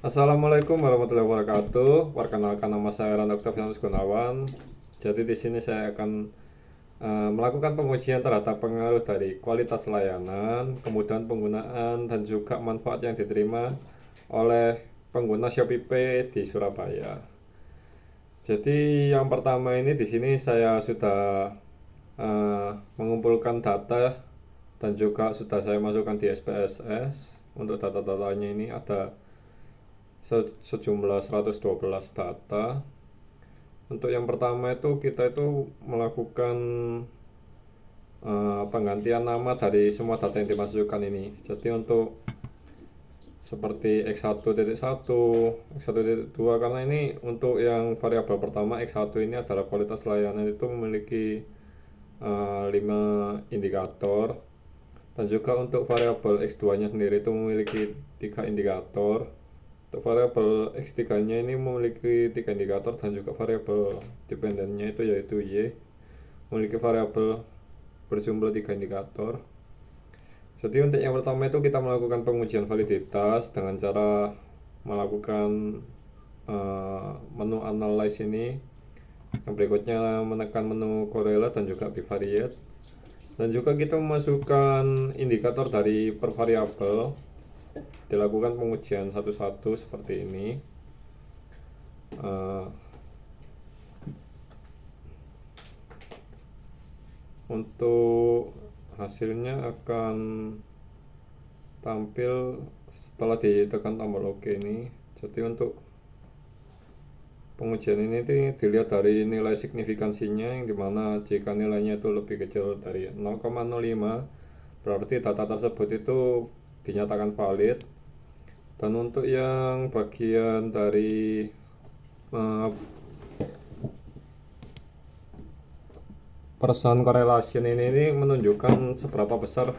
Assalamualaikum warahmatullahi wabarakatuh. Perkenalkan, nama saya Rano Oktavianus Gunawan. Jadi di sini saya akan melakukan pengujian terhadap pengaruh dari kualitas layanan, kemudahan penggunaan, dan juga manfaat yang diterima oleh pengguna Shopee Pay di Surabaya. Jadi yang pertama ini di sini saya sudah mengumpulkan data dan juga sudah saya masukkan di SPSS. Untuk data-datanya ini ada sejumlah 112 data. Untuk yang pertama itu kita itu melakukan penggantian nama dari semua data yang dimasukkan ini. Jadi untuk seperti X1.1, X1.2, karena ini untuk yang variabel pertama X1 ini adalah kualitas layanan itu memiliki 5 indikator, dan juga untuk variabel X2 nya sendiri itu memiliki 3 indikator. Untuk variabel X3 nya ini memiliki 3 indikator, dan juga variabel dependennya itu yaitu Y memiliki variabel berjumlah 3 indikator. Jadi untuk yang pertama itu kita melakukan pengujian validitas dengan cara melakukan menu analyze ini. Yang berikutnya menekan menu correlate dan juga bivariate, dan juga kita memasukkan indikator dari per variabel. Dilakukan pengujian satu-satu seperti ini. Untuk hasilnya akan tampil setelah ditekan tombol OK ini. Jadi untuk pengujian ini dilihat dari nilai signifikansinya, yang dimana jika nilainya itu lebih kecil dari 0,05 berarti data tersebut itu dinyatakan valid. Dan untuk yang bagian dari percent correlation ini menunjukkan seberapa besar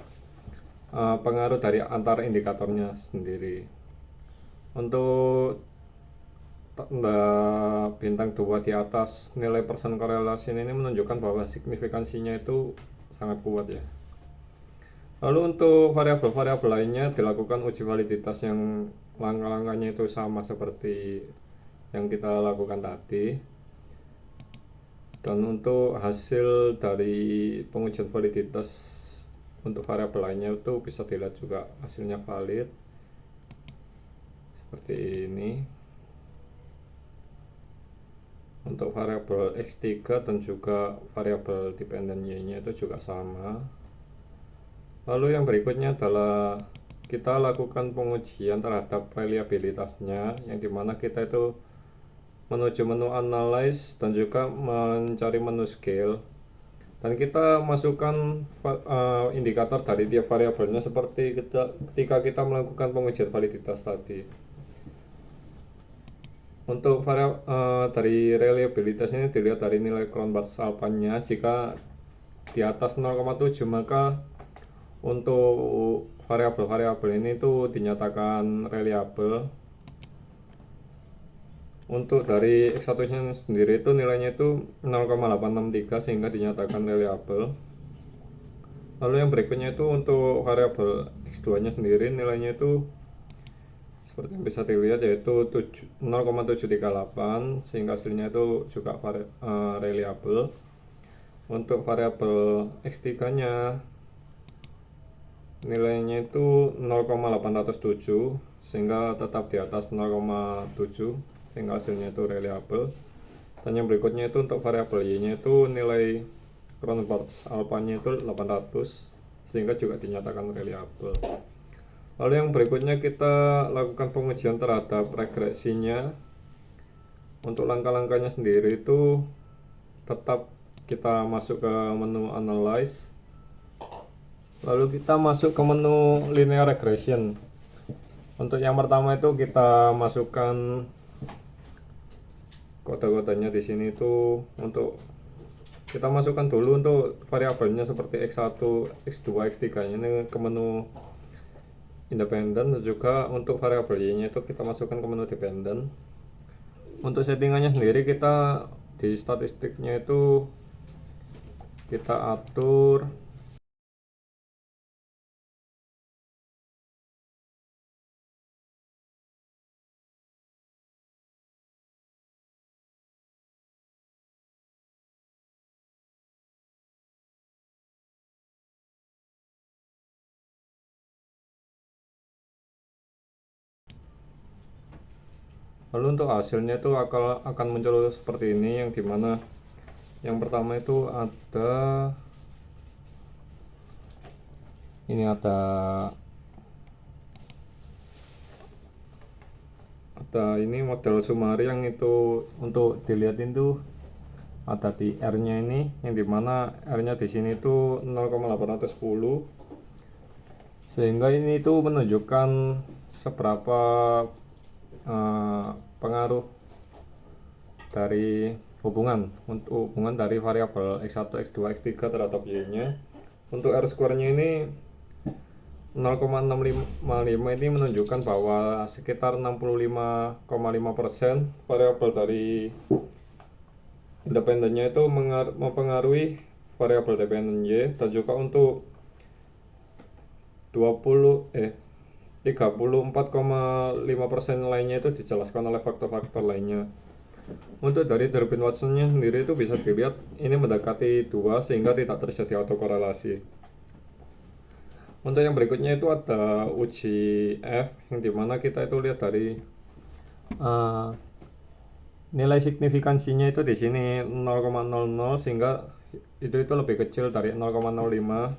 pengaruh dari antar indikatornya sendiri. Untuk tanda bintang 2 di atas nilai percent correlation ini menunjukkan bahwa signifikansinya itu sangat kuat ya. Lalu untuk variabel-variabel lainnya dilakukan uji validitas yang langkah-langkahnya itu sama seperti yang kita lakukan tadi. Dan untuk hasil dari pengujian validitas untuk variabel lainnya itu bisa dilihat juga hasilnya valid seperti ini. Untuk variabel X3 dan juga variabel dependent Y-nya itu juga sama. Lalu yang berikutnya adalah kita lakukan pengujian terhadap reliabilitasnya, yang dimana kita itu menuju menu analyze dan juga mencari menu scale, dan kita masukkan indikator dari tiap variabelnya seperti ketika kita melakukan pengujian validitas tadi. Untuk dari reliabilitas ini dilihat dari nilai Cronbach's alpha-nya. Jika di atas 0,7 maka untuk variabel-variabel ini tuh dinyatakan reliable. Untuk dari X1 nya sendiri itu nilainya itu 0,863 sehingga dinyatakan reliable. Lalu yang berikutnya itu untuk variabel X2 nya sendiri nilainya itu seperti yang bisa dilihat yaitu 0,738 sehingga hasilnya itu juga reliable. Untuk variabel X3 nya nilainya itu 0,807 sehingga tetap di atas 0,7 sehingga hasilnya itu reliable. Dan yang berikutnya itu untuk variabel Y nya itu nilai Cronbach's alpha nya itu 800 sehingga juga dinyatakan reliable. Lalu yang berikutnya kita lakukan pengujian terhadap regresinya. Untuk langkah-langkahnya sendiri itu tetap kita masuk ke menu analyze, lalu kita masuk ke menu linear regression. Untuk yang pertama itu kita masukkan kode-kodenya di sini itu. Untuk kita masukkan dulu untuk variabelnya seperti X1, X2, X3 ini ke menu independen, dan juga untuk variabel Y nya itu kita masukkan ke menu dependent. Untuk settingannya sendiri kita di statistiknya itu kita atur Lalu untuk hasilnya itu akan muncul seperti ini, yang dimana yang pertama itu ada ini model Sumari yang itu untuk dilihatin tuh ada di R-nya ini, yang dimana R-nya di sini tuh 0,810, sehingga ini tuh menunjukkan seberapa pengaruh dari hubungan dari variabel X1, X2, X3 terhadap Y-nya. Untuk R-square-nya ini 0,655 ini menunjukkan bahwa sekitar 65,5% variabel dari independennya itu mempengaruhi variabel dependen Y, dan juga untuk 34,5% lainnya itu dijelaskan oleh faktor-faktor lainnya. Untuk dari Durbin-Watsonnya sendiri itu bisa dilihat ini mendekati 2 sehingga tidak terjadi autokorelasi. Untuk yang berikutnya itu ada uji F, yang dimana kita itu lihat dari nilai signifikansinya itu di sini 0,00, sehingga itu lebih kecil dari 0,05,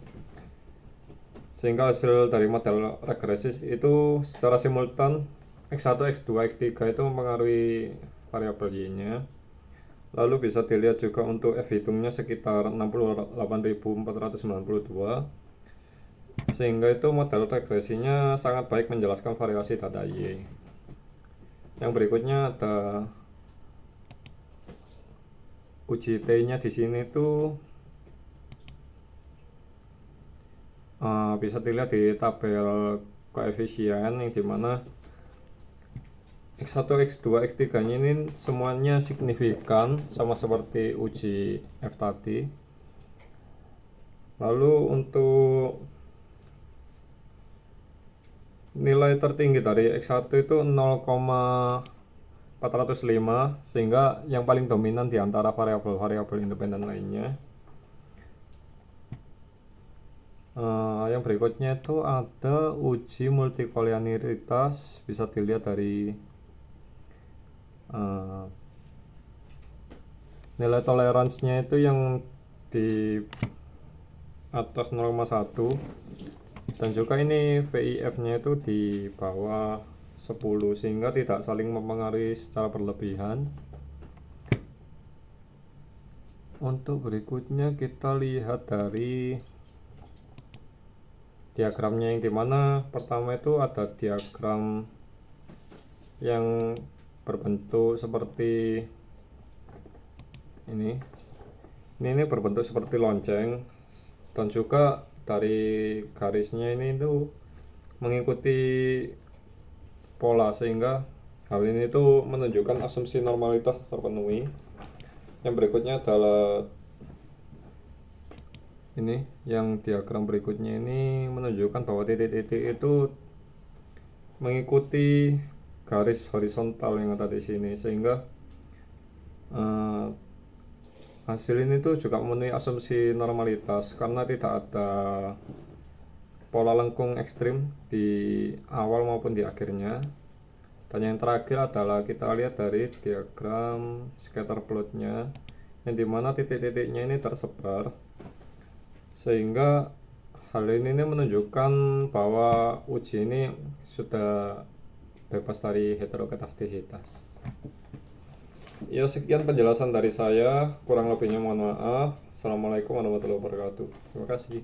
sehingga hasil dari model regresif itu secara simultan X1, X2, X3 itu mempengaruhi variabel Y-nya. Lalu bisa dilihat juga untuk F hitungnya sekitar 68.492, sehingga itu model regresinya sangat baik menjelaskan variasi data Y. Yang berikutnya ada uji T-nya di sini tuh bisa dilihat di tabel koefisien, yang dimana X1, X2, X3 nya ini semuanya signifikan, sama seperti uji F tadi. Lalu untuk nilai tertinggi dari X1 itu 0,405, sehingga yang paling dominan di antara variabel-variabel independen lainnya. Yang berikutnya itu ada uji multikolinearitas, bisa dilihat dari nilai toleransinya itu yang di atas 0,1, dan juga ini VIF nya itu di bawah 10, sehingga tidak saling mempengaruhi secara berlebihan. Untuk berikutnya kita lihat dari diagramnya, yang dimana pertama itu ada diagram yang berbentuk seperti ini berbentuk seperti lonceng, dan juga dari garisnya ini itu mengikuti pola, sehingga hal ini itu menunjukkan asumsi normalitas terpenuhi. Yang berikutnya adalah ini, yang diagram berikutnya ini menunjukkan bahwa titik-titik itu mengikuti garis horizontal yang ada di sini, sehingga hasil ini tuh juga memenuhi asumsi normalitas karena tidak ada pola lengkung ekstrim di awal maupun di akhirnya. Dan yang terakhir adalah kita lihat dari diagram scatter plotnya, yang dimana titik-titiknya ini tersebar, sehingga hal ini menunjukkan bahwa uji ini sudah bebas dari heteroketastisitas. Ya, sekian penjelasan dari saya, kurang lebihnya mohon maaf. Assalamualaikum warahmatullahi wabarakatuh. Terima kasih.